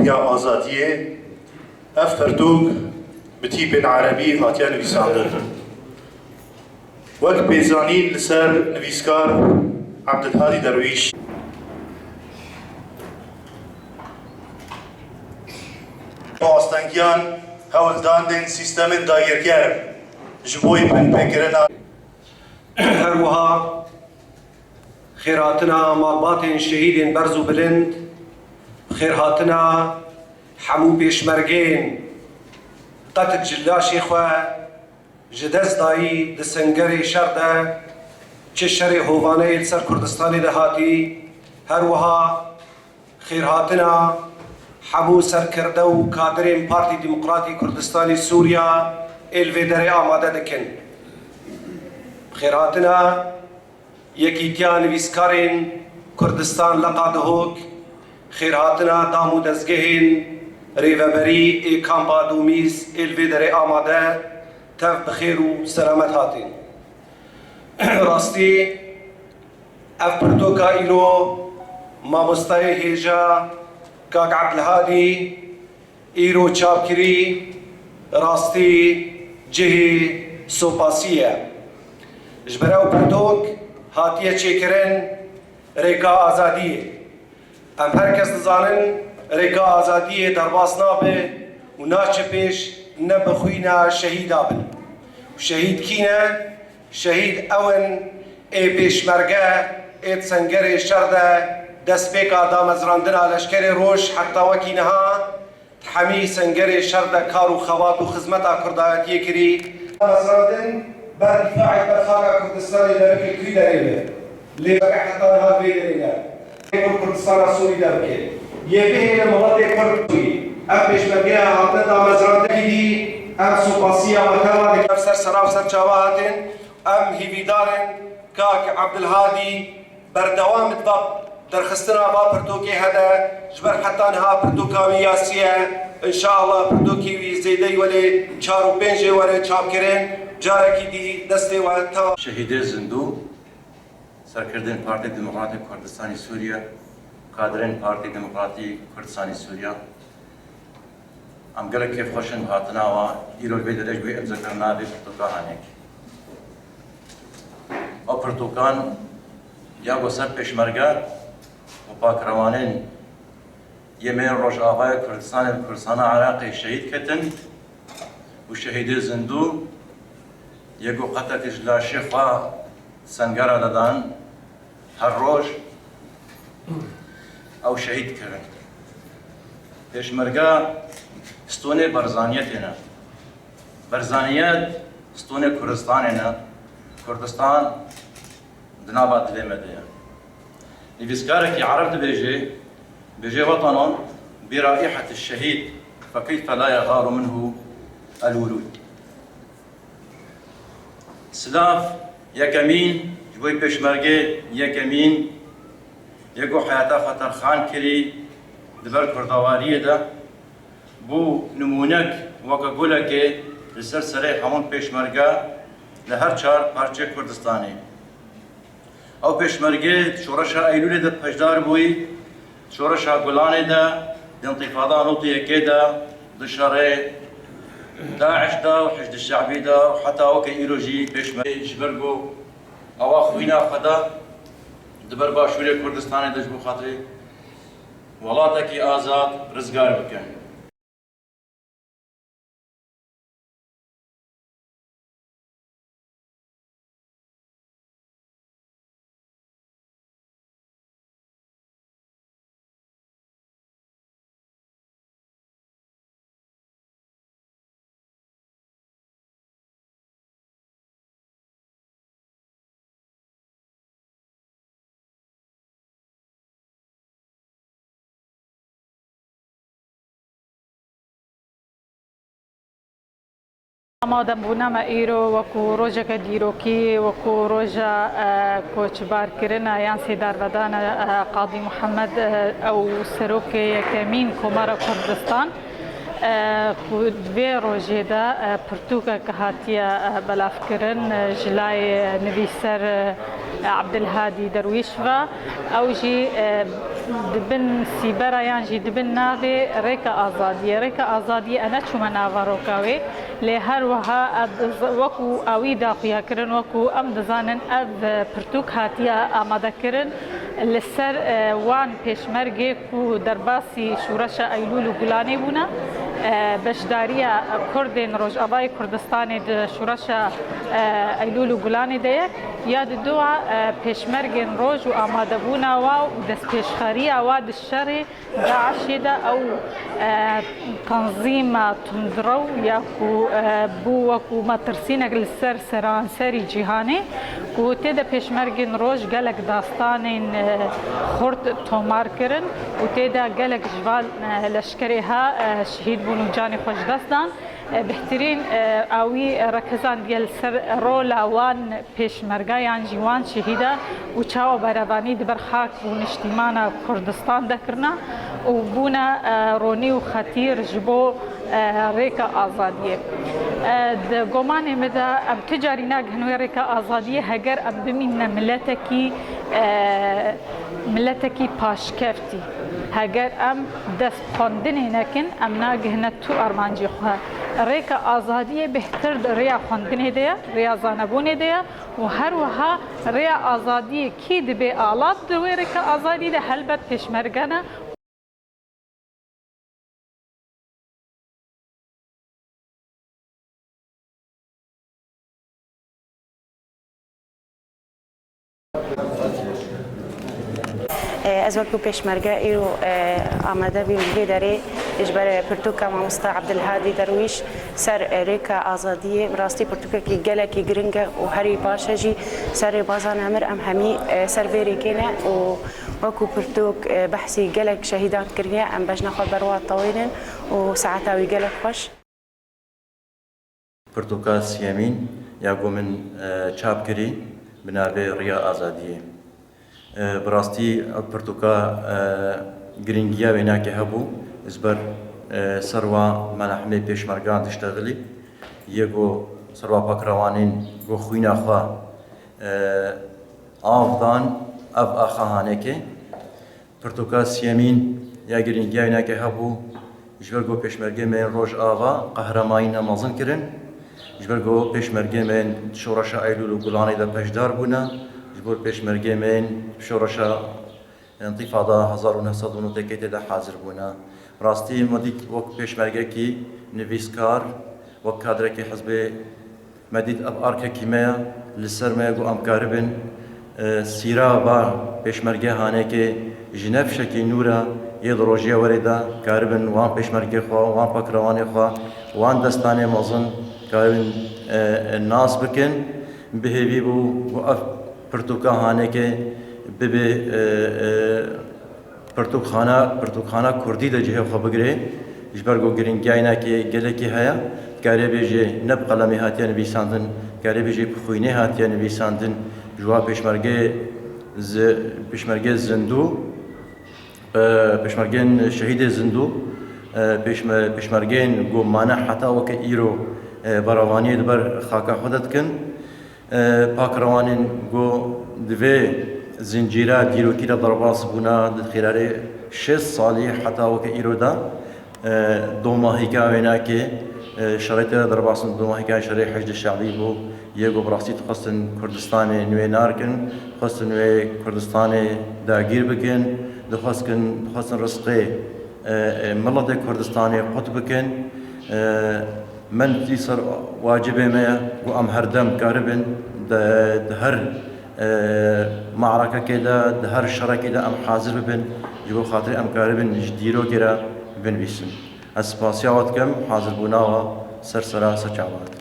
يا آزادية أفرتوك بتيب عربي هاتيان نويساندر وقت بيزانين لسر نويسكار عبد الهادي درويش آستانگیان هولداندن سیستم دایرگر جبوی من بکرنا هروها خيراتنا مالبات شهيد برزو بلند خيراتنا حمو بيشمرجين قتل جلاشي خوا جدز داي دسنگري شرده چشري هواني لسر كردستاني دهاتي هروها خيراتنا حمو سرکرده و کادرین پارتی دموکراتی کردستانی سوریا الویدره آماده دکن. خیراتنا یکیتیان ویسکارین کردستان لقاده هوک خیراتنا دامو دزگهین ریوبری ای کامپا دومیز الویدره آماده تف بخیر و سلامت هاتین. راستی اف پرتوکا ایلو مامستای هیجا كاك عبد الهادي ايرو تشابكري راستي جهي سوباسيه جبراو بردوك هاتيه تشيكرن ريكا ازاديه ام هركز نزانن ريكا ازاديه درباس نابه وناچ بيش نبخوينا شهيد ابن شهيد كينا شهيد اون اي بيش مرقه اي تسنگري شرده دست پیک آدم از راندن لشکر روش حتی وکی نها تحمی سنگر شرد کار و خوات و خدمت کردایتی کری از راندن بر دفاع بخاک کردستان درکی کوی دریله لی بقى حتی نها بیدریله کردستان سوری درکی یه به ملت کردی ام پیش مگه آدم دام از راندن دی ام سوپاسیا و تمام افسر سراف سر چاواتن ام هیویدارن کاک عبدالهادی بردوام الضبط درخستنا با پرتوکی هذا جبر حتى نها پرتوکاوی یاسیه ان شاء الله پرتوکی وی زیدی ولی 4 و 5 ولی چاپ کرن جارکی دی دسته و تا شهید زندو سرکردن پارتی دموکراتی کردستانی سوریا کادرین پارتی دموکراتی کردستانی سوریا ام گله کیف خوشن هاتنا و ایرو بیدرج بی امزکرنا بی پرتوکانک او پرتوکان یا گسر پیشمرگه باكروانين يمين روش آغاية كردستان عراقي شهيد كتن وشهيد زندو يقو قتل جلا شيخا سنگرا لدان هر روش او شهيد كرن پیشمرگه ستوني برزانيتنا برزانيات ستوني كردستاننا كردستان دنابات دلمدية نفسكارك عرفت بيجي وطن برائحة الشهيد فكيف لا يغار منه الولود سلاف يكمين جوي بشمرقي يكمين يقو حياته خطر خان كري دبر كردوارية ده بو نمونك وكقولك السلسلة همون بشمرقة لهر 4 پارچه كردستاني او پیشمرگه شورشا ایلول ده پجدار بوی شورشا گلانه ده انتفاضه نوطيه كده دشاره داعش ده وحشد الشعبي ده وحتى وكي ايلوجي پیشمرگه جبرگو او خوینا خدا دبر باشوری کردستان ده جبو خاطری ولاتکی آزاد رزگار بکن آماده بودم ایرو و کو روزه که دیروکی و کو روزه کوچبار کردن یانسی در بدن قاضی محمد او سروک یکمین کمر کردستان دوی روزه دا پرتوکا که هاتیه بلاف کردن جلای نویسر عبد الهادي درويش و او جي دبن سيبرا يانجي دبن ناوي ريكا آزادية. ريكا آزادية انا چوما ناوا روكاوي لی هر وها وکو آوی داخویا کرن وکو ام دزانن اب پرتوک هاتیا آماده کرن لسر وان پیشمرگی کو درباسی شورش ایلول و گلانی بونا بشداریا کردین روجاوای کردستان شورش ایلول و گلانی ده یاد دوا پیشمرگین روج و آماده بونا و دست پیشخاری و دشر داعش ده او تنظیم تندرو یا کو بو وکو ما ترسینک لسر سرانسری جهانی کو تیده پیشمرگین روج گلک داستانین خورد تومار کرن و تیده گلک جوال لشکری ها شهید بونو جانی خوش دستان بهترین اوی رکزان دیل سر رولا وان پیشمرگایان جوان شهیده و چاو برابانی دبر خاک و نشتیمانا کردستان دکرنا و بونا رونی و خطیر جبو ریکا آزادیه. گمان مدا ام تجاری ناگهنوی ریکا آزادیه هگر ام بمین ملتکی پاشکفتی هگر ام دست خواندنی نکن ام ناگهنه تو ارمانجی خواه ریکا آزادیه بهتر ریا خواندنی دیا ریا زانبونی دیا و هر وها ریا آزادیه کی دبی آلات دوی ریکا آزادیه ده هلبت پیشمرگانه از وقتی پیشمرگه ایرو آماده بیم بیداری اجبار پرتوکا مامستا عبدالهادی درویش سر ریکا آزادیه راستی پرتوکا کی گله کی گرینگه و هری باشه جی سر بازان امر ام همی سر بیری کنه و وکو پرتوک بحثی گله شهیدان کردیه ام بجنا خود بروات طویلن و ساعتاوی گله خوش پرتوکا سیامین یا گومن چاپ کری بنابه ریا آزادیه براستی پرتوکا گرینگیا وینا که هبو ازبر سروا ملحمه پیشمرگان تشتغلی یکو سروا پاکروانین گو خوینا خوا آفدان اب آخاهانه که پرتوکا سیامین یا گرینگیا وینا که هبو جبر گو پیشمرگه من روش آوا قهرمانی نمازن کرن جبر گو پیشمرگه من شورش ایلول و گلانی دا پشدار بونا جبر پیشمرگه من شورش انتفاضه 1990 ده حاضر بونا راستی مدید وقت پیشمرگه کی نویسکار وقت کادر کی حزب مدید اب آرک کیمیا لسر ما گو امکاربن سیرا با پیشمرگه هانه که جنف شکی نورا یه دروجی ورده کاربن وان پیشمرگه خوا وان پاکروانی خوا وان دستانه مازن کاربن ناس بکن بهوی بو و پرتوکا هانه که ببه پرتوکخانه کردی ده جهه خو بگیره جبر گو گرینگاینا که گله کی هیا کاری بیجه نب قلمی هاتیان نویساندن کاری بیجه بخوینه هاتیان نویساندن جواب پیشمرگه زندو پیشمرگه شهید زندو پیشمرگه گو مانع حتی وقت ایرو براوانی دبر خاکا خودت کن پاکروانین گو دوی زنجیره دیروکی را درباس بونا خلال 6 سالی حتی وقت ایرو دا دو ماهی که وینا که شرایط درباس دو ماهی که شرایط حشد شعبی بو یکو براستی خواستن کردستان نوی نارکن خواستن نوی کردستان داگیر بکن خواستن رزقی ملت کردستان قط بکن من تیسر واجبه ما و ام هردم کاربن ده هر معركة كده ده هر شركة ده ام حاضر ببن جبو خاطر ام كاربن جديرو كده بن بيسن اسباسيات كم حاضر بناوا سرسرا سچاوات